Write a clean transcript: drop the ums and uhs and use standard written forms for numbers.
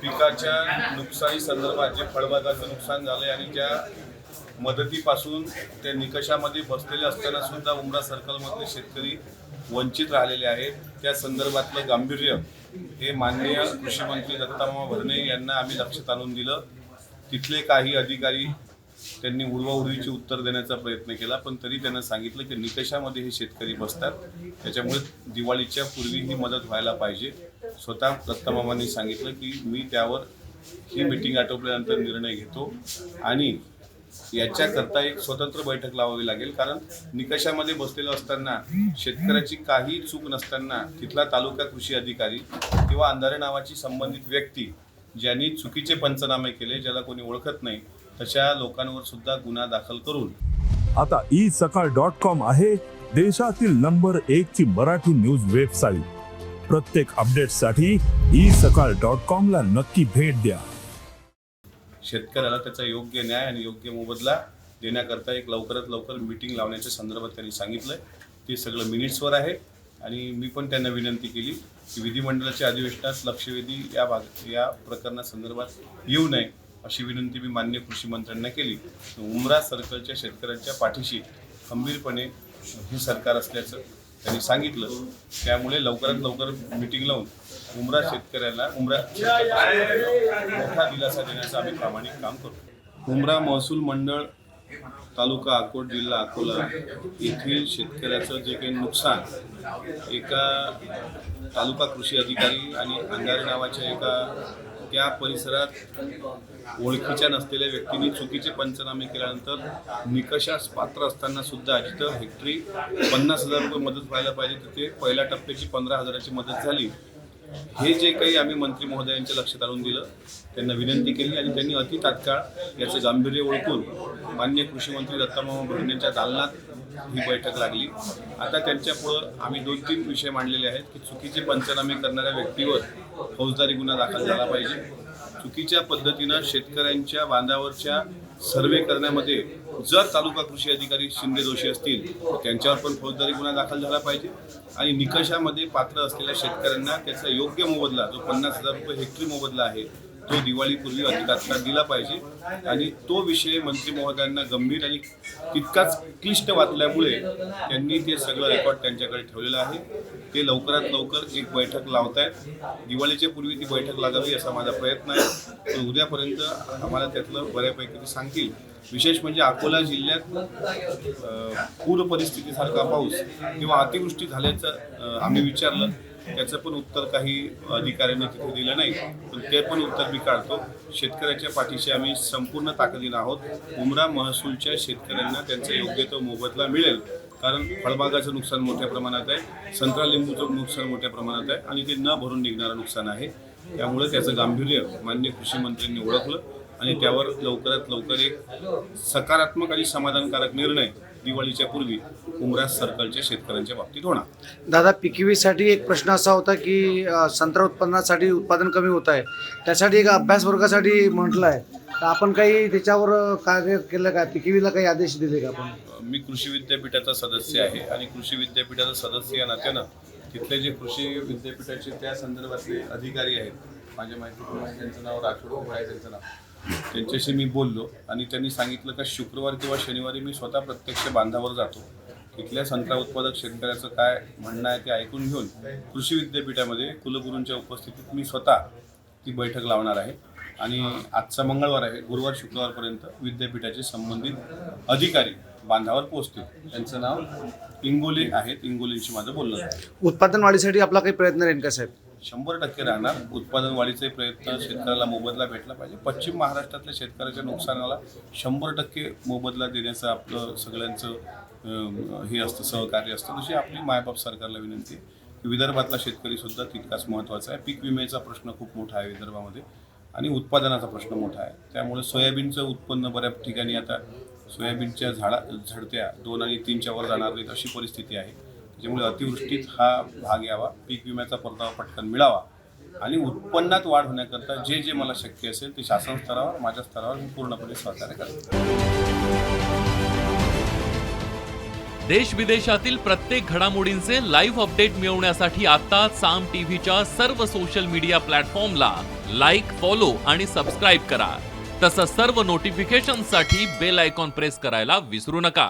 पिकाच्या नुकसानी संदर्भात जे फळबागाचं नुकसान झालंय आणि ज्या मदतीपासून ते निकषामध्ये बसलेले असताना सुद्धा उमरा सर्कलमधले शेतकरी वंचित राहिलेले आहेत, त्या संदर्भातलं गांभीर्य हे माननीय कृषी मंत्री दत्तामामा भरणे यांना आम्ही लक्षात आणून दिलं. तिथले काही अधिकारी त्यांनी उडवाउडवीची उत्तर देण्याचा प्रयत्न केला, पण तरी त्यांना सांगितलं की निकषामध्ये हे शेतकरी बसतात, त्याच्यामुळे दिवाळीच्या पूर्वी ही मदत व्हायला पाहिजे. स्वतः दत्तामामांनी सांगितलं की मी त्यावर ही मीटिंग आटोपल्यानंतर निर्णय घेतो आणि याच्याकरता एक स्वतंत्र बैठक लावावी लागेल. कारण निकषामध्ये बसलेलं असताना शेतकऱ्याची काही चूक नसताना तिथला तालुका कृषी अधिकारी किंवा अंधारे नावाची संबंधित व्यक्ती ज्यांनी चुकीचे पंचनामे केले, ज्याला कोणी ओळखत नाही, तशा लोकांवर सुद्धा गुन्हा दाखल करून आता isakal.com आहे देशातील नंबर 1 ची मराठी न्यूज वेबसाईट. प्रत्येक अपडेटसाठी isakal.com ला नक्की भेट द्या. शेतकऱ्याला त्याचा योग्य न्याय आणि योग्य मोबदला देण्याकरता एक लवकरात लवकर मीटिंग लावण्याच्या संदर्भात त्यांनी सांगितलंय. ते सगळं मिनिट्सवर आहे आणि मी पण त्यांना विनंती केली की विधिमंडळाच्या अधिवेशनात लक्षवेधी या प्रकरणासंदर्भात येऊ नये अशी विनंती मी माननीय कृषी मंत्र्यांना केली. उमरा सर्कलच्या शेतकऱ्यांच्या पाठीशी खंबीरपणे हे सरकार असल्याचं त्यांनी सांगितलं. त्यामुळे लवकरात लवकर मीटिंग लावून उमरा शेतकऱ्याला मोठा दिलासा देण्याचं आम्ही प्रामाणिक काम करतो. उमरा महसूल मंडळ, तालुका अकोट, जिल्हा अकोला येथील शेतकऱ्याचं जे काही नुकसान एका तालुका कृषी अधिकारी आणि अंधारे नावाच्या एका त्या परिसरात ओळखीच्या नसलेल्या व्यक्तींनी चुकीचे पंचनामे केल्यानंतर निकषास पात्र असताना सुद्धा जिथं हेक्टरी 50,000 रुपये मदत व्हायला पाहिजे तिथे पहिल्या टप्प्याची 15,000ची मदत झाली. हे जे काही आम्ही मंत्री महोदयांच्या लक्षात आणून दिलं, त्यांना विनंती केली आणि त्यांनी अति तात्काळ याचं गांभीर्य ओळखून माननीय कृषी मंत्री दत्तामामा भरणेंच्या दालनात ही बैठक लागली. आता त्यांच्यापुढं आम्ही 2-3 विषय मांडलेले आहेत की चुकीचे पंचनामे करणाऱ्या व्यक्तीवर फौजदारी गुन्हा दाखल झाला पाहिजे. चुकीच्या पद्धतीनं शेतकऱ्यांच्या बांधावरच्या सर्वे करण्यामध्ये जर तालुका कृषी अधिकारी शिंदे दोषी असतील त्यांच्यावर पण फौजदारी गुन्हा दाखल झाला पाहिजे आणि निकषामध्ये पात्र असलेल्या शेतकऱ्यांना त्याचा योग्य मोबदला जो 50,000 रुपये हेक्टरी मोबदला आहे तो दिवाळीपूर्वी तात्काळ दिला पाहिजे. आणि तो विषय मंत्री महोदयांना गंभीर आणि तितकाच क्लिष्ट वाटल्यामुळे त्यांनी ते सगळं रेकॉर्ड त्यांच्याकडे ठेवलेलं आहे. ते लवकरात लवकर एक बैठक लावतायत. दिवाळीच्या पूर्वी ती बैठक लागावी असा माझा प्रयत्न आहे. पण उद्यापर्यंत आम्हाला त्यातलं बऱ्यापैकी ते सांगतील. विशेष म्हणजे अकोला जिल्ह्यात पूर परिस्थितीसारखा पाऊस किंवा अतिवृष्टी झाल्याचं आम्ही विचारलं, त्याचं पण उत्तर काही अधिकाऱ्यांनी तिथे दिलं नाही, पण ते पण उत्तर मी काढतो. शेतकऱ्याच्या पाठीशी आम्ही संपूर्ण ताकदीनं आहोत. उमरा महसूलच्या शेतकऱ्यांना त्यांचा योग्य तो मोबदला मिळेल. कारण फळबागाचं नुकसान मोठ्या प्रमाणात आहे, संत्रा लिंबूचं नुकसान मोठ्या प्रमाणात आहे आणि ते न भरून निघणारं नुकसान आहे. त्यामुळे त्याचं गांभीर्य माननीय कृषी मंत्र्यांनी ओळखलं आणि त्यावर लवकरात लवकर एक सकारात्मक आणि समाधानकारक निर्णय दिवाळीच्या पूर्वी उमरा सर्कलच्या शेतकऱ्यांच्या बाबतीत होणार. दादा, पिकवीसाठी एक प्रश्न असा होता की संत्रा उत्पन्नासाठी उत्पादन कमी होत आहे, त्यासाठी एक अभ्यास वर्गासाठी म्हटलं आहे, तर आपण काही त्याच्यावर कार्य केलं का? पिकवीला काही आदेश दिले का आपण? मी कृषी विद्यापीठाचा सदस्य आहे आणि कृषी विद्यापीठाचा सदस्य या नात्यानं तिथले जे कृषी विद्यापीठाचे त्या संदर्भातले अधिकारी आहेत, माझ्या माहितीप्रमाणे त्यांचं नाव राठोड आहे, त्यांचं नाव, त्यांच्याशी मी बोललो आणि त्यांनी सांगितलं का शुक्रवार किंवा शनिवारी मी स्वतः प्रत्यक्ष बांधावर जातो. तिथल्या संत्रा उत्पादक शेतकऱ्याचं काय म्हणणं आहे ते ऐकून घेऊन कृषी विद्यापीठामध्ये कुलगुरूंच्या उपस्थितीत मी स्वतः ती बैठक लावणार आहे. आणि आजचा मंगळवार आहे, गुरुवार शुक्रवारपर्यंत विद्यापीठाचे संबंधित अधिकारी बांधावर पोहोचतील. त्यांचं नाव इंगोले आहेत, इंगोलेंशी माझं बोलणं आहे. उत्पादन वाढीसाठी आपला काही प्रयत्न राहील का साहेब? 100% राहणार. उत्पादन वाढीचे प्रयत्न, शेतकऱ्याला मोबदला भेटला पाहिजे. पश्चिम महाराष्ट्रातल्या शेतकऱ्याच्या नुकसानाला 100% मोबदला देण्याचं आपलं सगळ्यांचं हे असतं, सहकार्य असतं. तशी आपली मायबाप सरकारला विनंती आहे की विदर्भातला शेतकरीसुद्धा तितकाच महत्त्वाचा आहे. पीक विम्याचा प्रश्न खूप मोठा आहे विदर्भामध्ये आणि उत्पादनाचा प्रश्न मोठा आहे. त्यामुळे सोयाबीनचं उत्पन्न बऱ्याच ठिकाणी आता सोयाबीनच्या झडत्या 2 आणि 3च्या वर जाणार नाहीत अशी परिस्थिती आहे. त्यामुळे अतिवृष्टीत हा भाग यावा, पीक विम्याचा परतावा पटकन मिळावा आणि उत्पन्नात वाढ होण्याकरता जे जे मला शक्य असेल ते शासन स्तरावर, माझ्या स्तरावर मी पूर्णपणे सहकार्य करतो. देश विदेशातील प्रत्येक घडामोडींचे लाईव्ह अपडेट मिळवण्यासाठी आता साम टीव्हीच्या सर्व सोशल मीडिया प्लॅटफॉर्मला लाईक, फॉलो आणि सबस्क्राईब करा. तसंच सर्व नोटिफिकेशनसाठी बेल आयकॉन प्रेस करायला विसरू नका.